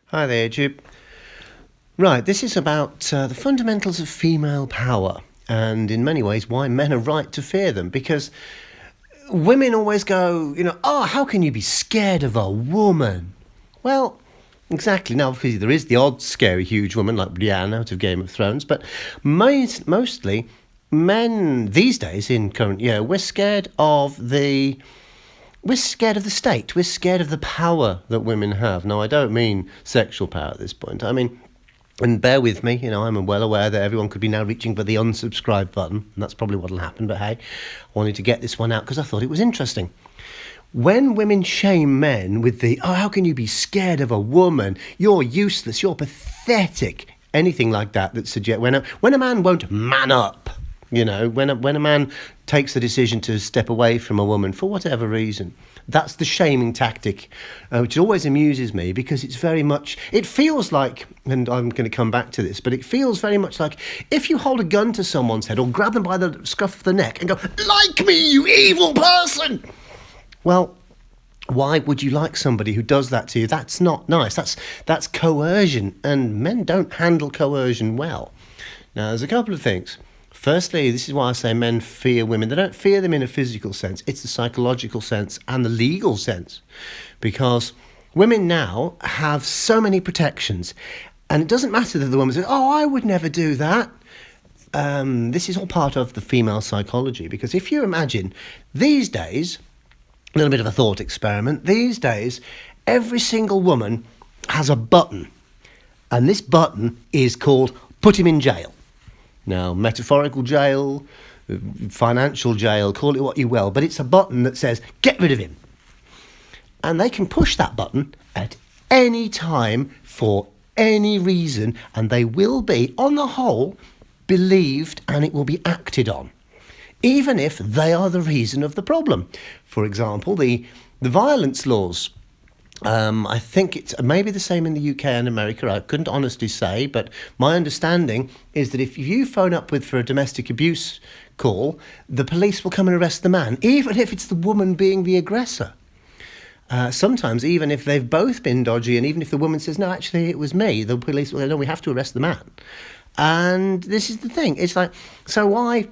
Hi there, YouTube. Right, this is about the fundamentals of female power, and in many ways why men are right to fear them. Because women always go, oh, how can you be scared of a woman? Well, exactly. Now, obviously, there is the odd scary huge woman like Brienne out of Game of Thrones, but mostly men these days in current year, we're scared of the state. We're scared of the power that women have. Now, I don't mean sexual power at this point. I mean, and bear with me, I'm well aware that everyone could be now reaching for the unsubscribe button, and that's probably what will happen. But hey, I wanted to get this one out because I thought it was interesting. When women shame men with how can you be scared of a woman? You're useless, you're pathetic. Anything like that suggests when a man won't man up, when a man takes the decision to step away from a woman for whatever reason, that's the shaming tactic, which always amuses me because it feels like, and I'm going to come back to this, but it feels very much like if you hold a gun to someone's head or grab them by the scruff of the neck and go, like me, you evil person. Well, why would you like somebody who does that to you? That's not nice. That's coercion, and men don't handle coercion well. Now, there's a couple of things. Firstly, this is why I say men fear women. They don't fear them in a physical sense. It's the psychological sense and the legal sense. Because women now have so many protections. And it doesn't matter that the woman says, oh, I would never do that. This is all part of the female psychology. Because if you imagine, these days, a little bit of a thought experiment, these days, every single woman has a button. And this button is called put him in jail. Now, metaphorical jail, financial jail, call it what you will, but it's a button that says, get rid of him. And they can push that button at any time for any reason, and they will be, on the whole, believed and it will be acted on, even if they are the reason of the problem. For example, the violence laws. I think it's maybe the same in the UK and America. I couldn't honestly say, but my understanding is that if you phone up for a domestic abuse call, the police will come and arrest the man, even if it's the woman being the aggressor. Sometimes, even if they've both been dodgy, and even if the woman says, no, actually, it was me, the police will go, no, we have to arrest the man. And this is the thing. It's like, so why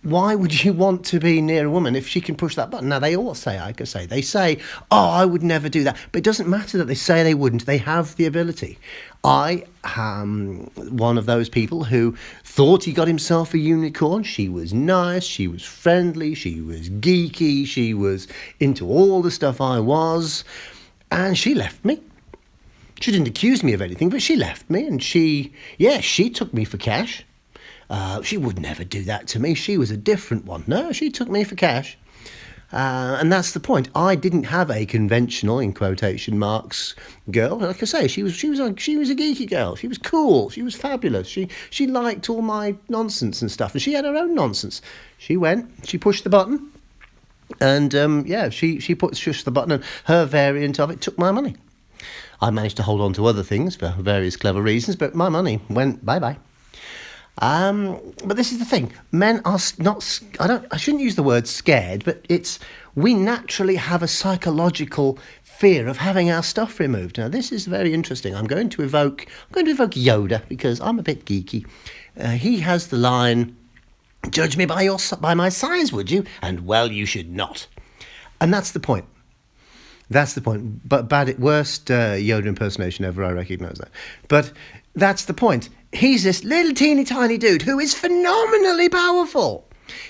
would you want to be near a woman if she can push that button? Now, they all say, they say, oh, I would never do that. But it doesn't matter that they say they wouldn't. They have the ability. I am one of those people who thought he got himself a unicorn. She was nice. She was friendly. She was geeky. She was into all the stuff I was. And she left me. She didn't accuse me of anything, but she left me. And she took me for cash. She would never do that to me. She was a different one. No, she took me for cash. And that's the point. I didn't have a conventional, in quotation marks, girl. Like I say, she was a geeky girl. She was cool. She was fabulous. She liked all my nonsense and stuff. And she had her own nonsense. She pushed the button. And, she pushed the button, and her variant of it took my money. I managed to hold on to other things for various clever reasons, but my money went bye-bye. But this is the thing. Men are not, I shouldn't use the word scared, but we naturally have a psychological fear of having our stuff removed. Now, this is very interesting. I'm going to evoke Yoda because I'm a bit geeky. He has the line, judge me by my size, would you? And well, you should not. And that's the point. That's the point. But worst Yoda impersonation ever, I recognise that. But that's the point. He's this little teeny tiny dude who is phenomenally powerful.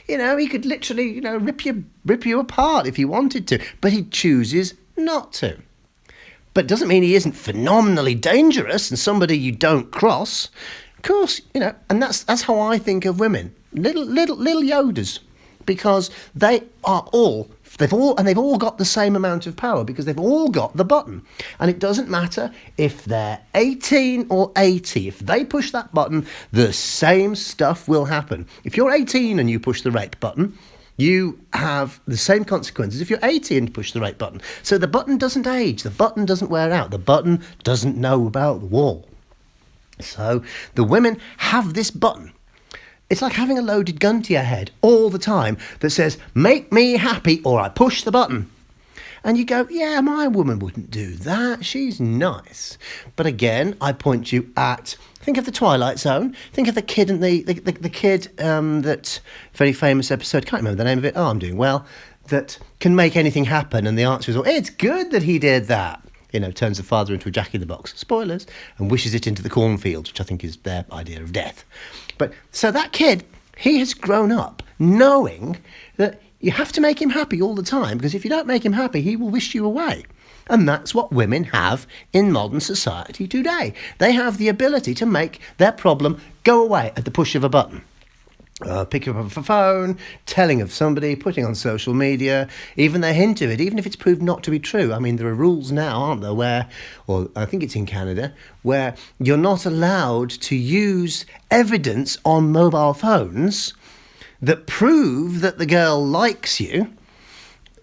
He could literally, rip you apart if he wanted to, but he chooses not to. But it doesn't mean he isn't phenomenally dangerous and somebody you don't cross. Of course, and that's how I think of women. Little Yodas. Because they've all got the same amount of power because they've all got the button. And it doesn't matter if they're 18 or 80. If they push that button, the same stuff will happen. If you're 18 and you push the rape button, you have the same consequences if you're 80 and you push the rape button. So the button doesn't age. The button doesn't wear out. The button doesn't know about the wall. So the women have this button. It's like having a loaded gun to your head all the time that says, make me happy or I push the button. And you go, yeah, my woman wouldn't do that. She's nice. But again, I point you at, think of the Twilight Zone. Think of the kid and the kid, that very famous episode, can't remember the name of it. Oh, I'm doing well. That can make anything happen. And the answer is, well, it's good that he did that. Turns the father into a Jack-in-the-Box, spoilers, and wishes it into the cornfields, which I think is their idea of death. But so that kid, he has grown up knowing that you have to make him happy all the time, because if you don't make him happy, he will wish you away. And that's what women have in modern society today. They have the ability to make their problem go away at the push of a button. Picking up a phone, telling of somebody, putting on social media, even the hint of it, even if it's proved not to be true. I mean, there are rules now, aren't there, where, or I think it's in Canada, where you're not allowed to use evidence on mobile phones that prove that the girl likes you.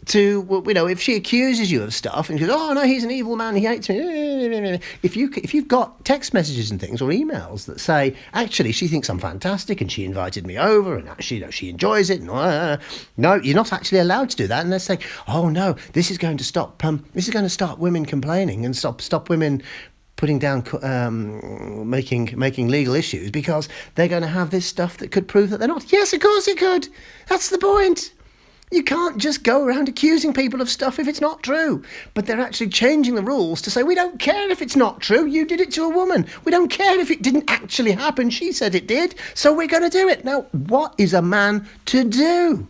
If she accuses you of stuff and she goes, oh no, he's an evil man, he hates me. If you've got text messages and things or emails that say, actually, she thinks I'm fantastic and she invited me over and actually, she enjoys it. No, you're not actually allowed to do that. And they're saying, oh no, this is going to stop women complaining and stop women putting down, making legal issues, because they're going to have this stuff that could prove that they're not. Yes, of course it could. That's the point. You can't just go around accusing people of stuff if it's not true. But they're actually changing the rules to say, we don't care if it's not true. You did it to a woman. We don't care if it didn't actually happen. She said it did. So we're going to do it. Now, what is a man to do?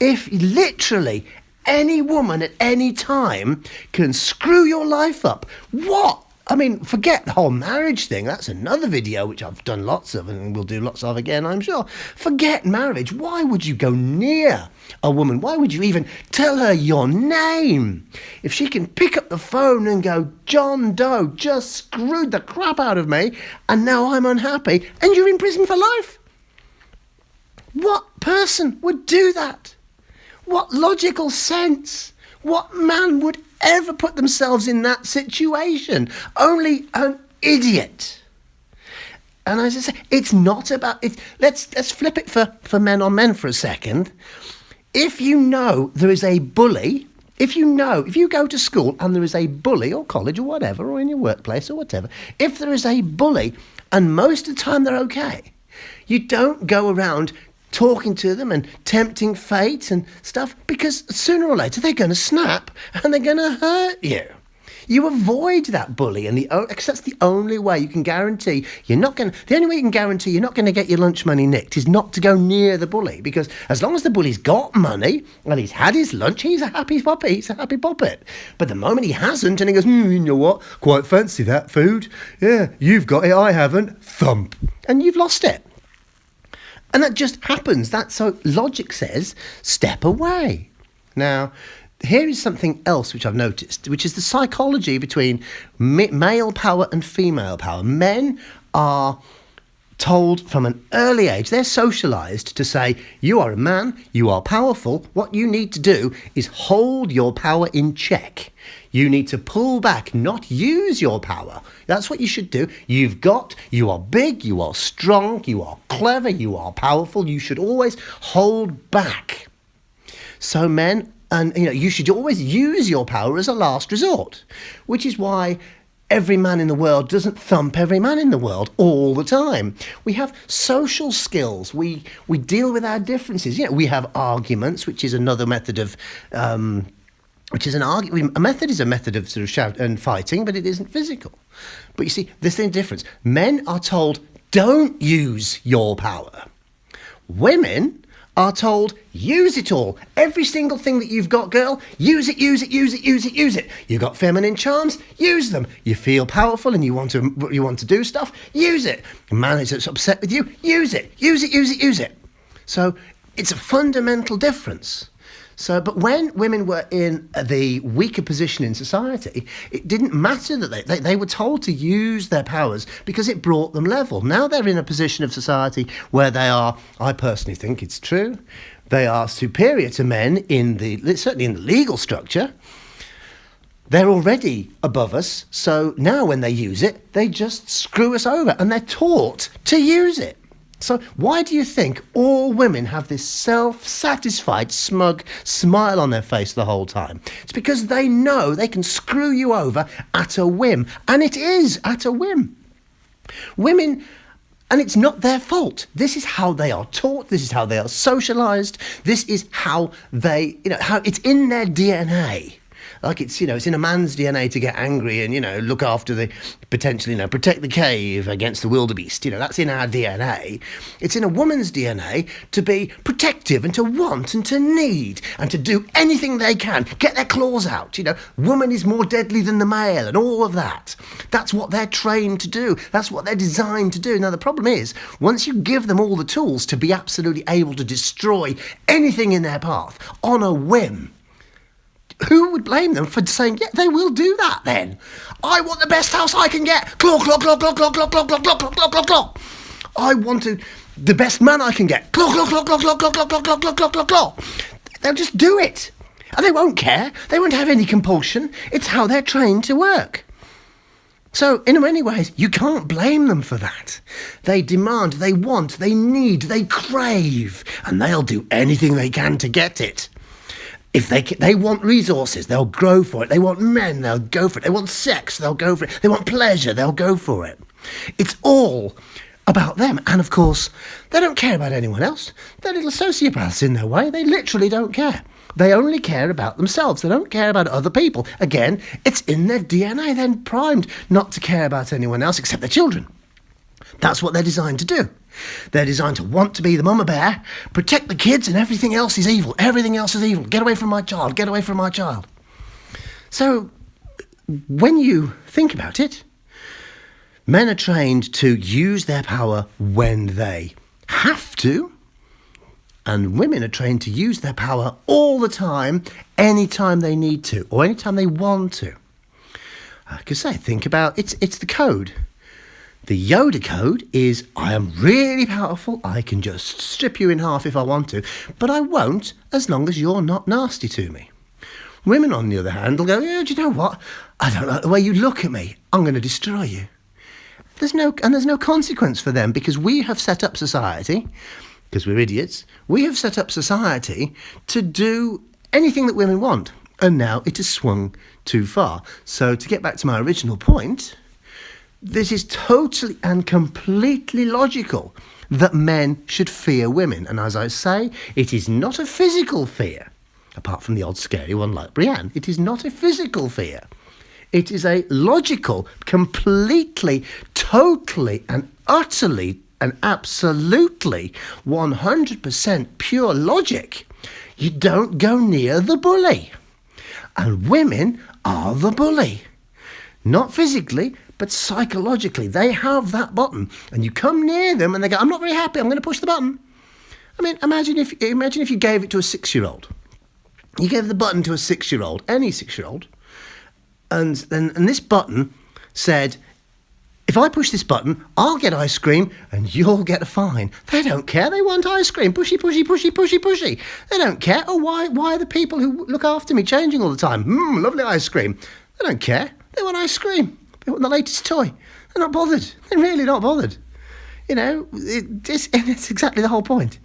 If literally any woman at any time can screw your life up, what? I mean, forget the whole marriage thing. That's another video which I've done lots of and will do lots of again, I'm sure. Forget marriage. Why would you go near a woman? Why would you even tell her your name? If she can pick up the phone and go, John Doe just screwed the crap out of me and now I'm unhappy, and you're in prison for life. What person would do that? What logical sense? What man would ever put themselves in that situation? Only an idiot. And as I say, it's not about it. Let's flip it for men on men for a second. If you know there is a bully, if you go to school and there is a bully, or college or whatever, or in your workplace or whatever, if there is a bully, and most of the time they're okay, you don't go around talking to them and tempting fate and stuff, because sooner or later they're going to snap and they're going to hurt you. You avoid that bully, because that's the only way you can guarantee the only way you can guarantee you're not going to get your lunch money nicked is not to go near the bully, because as long as the bully's got money and he's had his lunch, he's a happy puppy, he's a happy puppet. But the moment he hasn't and he goes, you know what, quite fancy that food, yeah, you've got it, I haven't, thump, and you've lost it. And that just happens. So logic says, step away. Now, here is something else which I've noticed, which is the psychology between male power and female power. Men are told from an early age, they're socialised to say, you are a man, you are powerful, what you need to do is hold your power in check. You need to pull back, not use your power. That's what you should do. You are big, you are strong, you are clever, you are powerful. You should always hold back. So men, and you should always use your power as a last resort, which is why every man in the world doesn't thump every man in the world all the time. We have social skills. We deal with our differences. We have arguments, which is another method of which is a method is a method of sort of shout and fighting, but it isn't physical. But you see, there's the difference. Men are told, don't use your power. Women are told, use it all. Every single thing that you've got, girl, use it, use it, use it, use it, use it. You've got feminine charms, use them. You feel powerful and you want to do stuff, use it. A man is upset with you, use it, use it, use it, use it. So it's a fundamental difference. But when women were in the weaker position in society, it didn't matter that they were told to use their powers because it brought them level. Now they're in a position of society where they are, I personally think it's true, they are superior to men certainly in the legal structure. They're already above us, so now when they use it, they just screw us over, and they're taught to use it. So why do you think all women have this self-satisfied, smug smile on their face the whole time? It's because they know they can screw you over at a whim. And it is at a whim. Women, and it's not their fault. This is how they are taught. This is how they are socialised. This is how they, how it's in their DNA. Like it's in a man's DNA to get angry and, look after the, potentially, protect the cave against the wildebeest. That's in our DNA. It's in a woman's DNA to be protective and to want and to need and to do anything they can, get their claws out. Woman is more deadly than the male and all of that. That's what they're trained to do. That's what they're designed to do. Now, the problem is, once you give them all the tools to be absolutely able to destroy anything in their path on a whim, who would blame them for saying, yeah, they will do that then? I want the best house I can get. Claw, claw, claw, claw, claw, claw, claw, claw, claw, claw, claw, claw, claw. I want the best man I can get. Claw, claw, claw, claw, claw, claw, claw, claw, claw, claw, claw, claw, claw. They'll just do it. And they won't care. They won't have any compulsion. It's how they're trained to work. So, in many ways, you can't blame them for that. They demand, they want, they need, they crave, and they'll do anything they can to get it. If they want resources, they'll go for it. They want men, they'll go for it. They want sex, they'll go for it. They want pleasure, they'll go for it. It's all about them. And of course, they don't care about anyone else. They're little sociopaths in their way. They literally don't care. They only care about themselves. They don't care about other people. Again, it's in their DNA. They're primed not to care about anyone else except their children. That's what they're designed to do. They're designed to want to be the mama bear, protect the kids, and everything else is evil. Everything else is evil. Get away from my child. Get away from my child. So, when you think about it, men are trained to use their power when they have to, and women are trained to use their power all the time, anytime they need to, or anytime they want to. Like I say, think about it's the code. The Yoda code is, I am really powerful, I can just strip you in half if I want to, but I won't as long as you're not nasty to me. Women, on the other hand, will go, yeah, do you know what? I don't like the way you look at me. I'm going to destroy you. There's no consequence for them because we have set up society, because we're idiots, we have set up society to do anything that women want. And now it has swung too far. So to get back to my original point, this is totally and completely logical that men should fear women. And as I say, it is not a physical fear, apart from the odd scary one like Brienne. It is not a physical fear. It is a logical, completely, totally and utterly and absolutely 100% pure logic. You don't go near the bully. And women are the bully. Not physically, but psychologically. They have that button. And you come near them and they go, I'm not very happy, I'm going to push the button. I mean, imagine if you gave it to a 6-year-old. You gave the button to a 6-year-old, any 6-year-old, and this button said, if I push this button, I'll get ice cream and you'll get a fine. They don't care. They want ice cream. Pushy, pushy, pushy, pushy, pushy. They don't care. Oh, why are the people who look after me changing all the time? Lovely ice cream. They don't care. They want ice cream. They want the latest toy. They're not bothered. They're really not bothered. It's exactly the whole point.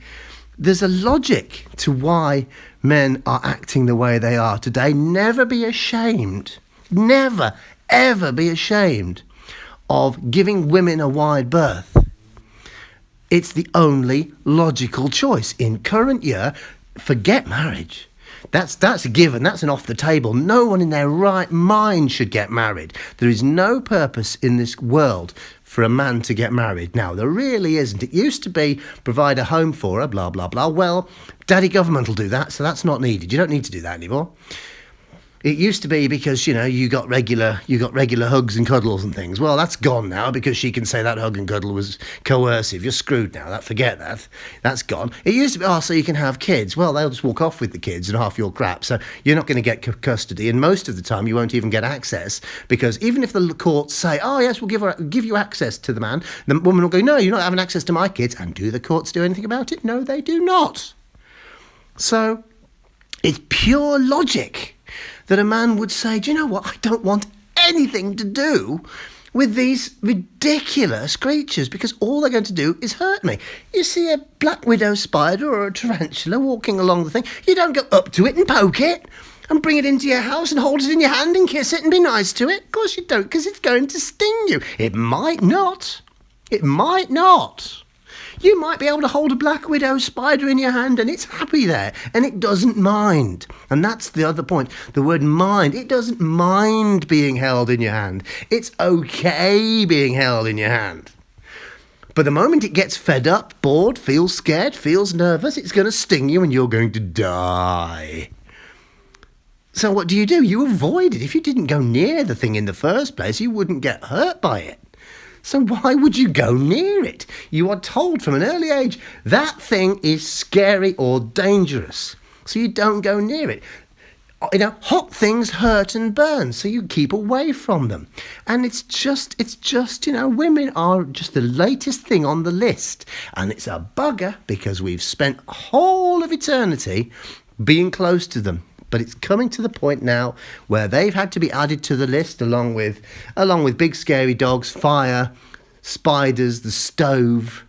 There's a logic to why men are acting the way they are today. Never be ashamed. Never, ever be ashamed of giving women a wide berth. It's the only logical choice. In current year, forget marriage. That's a given. That's an off the table. No one in their right mind should get married. There is no purpose in this world for a man to get married. Now, there really isn't. It used to be provide a home for her, blah, blah, blah. Well, daddy government will do that, so that's not needed. You don't need to do that anymore. It used to be because, you got regular hugs and cuddles and things. Well, that's gone now because she can say that hug and cuddle was coercive. You're screwed now. Forget that. That's gone. It used to be, so you can have kids. Well, they'll just walk off with the kids and half your crap. So you're not going to get custody. And most of the time, you won't even get access because even if the courts say, oh, yes, we'll give you access to the man, the woman will go, no, you're not having access to my kids. And do the courts do anything about it? No, they do not. So it's pure logic that a man would say, do you know what? I don't want anything to do with these ridiculous creatures because all they're going to do is hurt me. You see a black widow spider or a tarantula walking along the thing, you don't go up to it and poke it and bring it into your house and hold it in your hand and kiss it and be nice to it. Of course you don't, because it's going to sting you. It might not. It might not. You might be able to hold a black widow spider in your hand and it's happy there and it doesn't mind. And that's the other point. The word mind. It doesn't mind being held in your hand. It's okay being held in your hand. But the moment it gets fed up, bored, feels scared, feels nervous, it's going to sting you and you're going to die. So what do? You avoid it. If you didn't go near the thing in the first place, you wouldn't get hurt by it. So why would you go near it? You are told from an early age that thing is scary or dangerous. So you don't go near it. Hot things hurt and burn, so you keep away from them. And it's just, women are just the latest thing on the list. And it's a bugger because we've spent a whole of eternity being close to them. But it's coming to the point now where they've had to be added to the list along with big scary dogs, fire, spiders, the stove,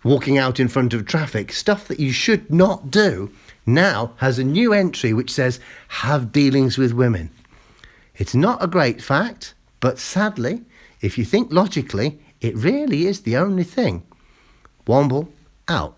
walking out in front of traffic, stuff that you should not do, now has a new entry which says, have dealings with women. It's not a great fact, but sadly, if you think logically, it really is the only thing. Womble out.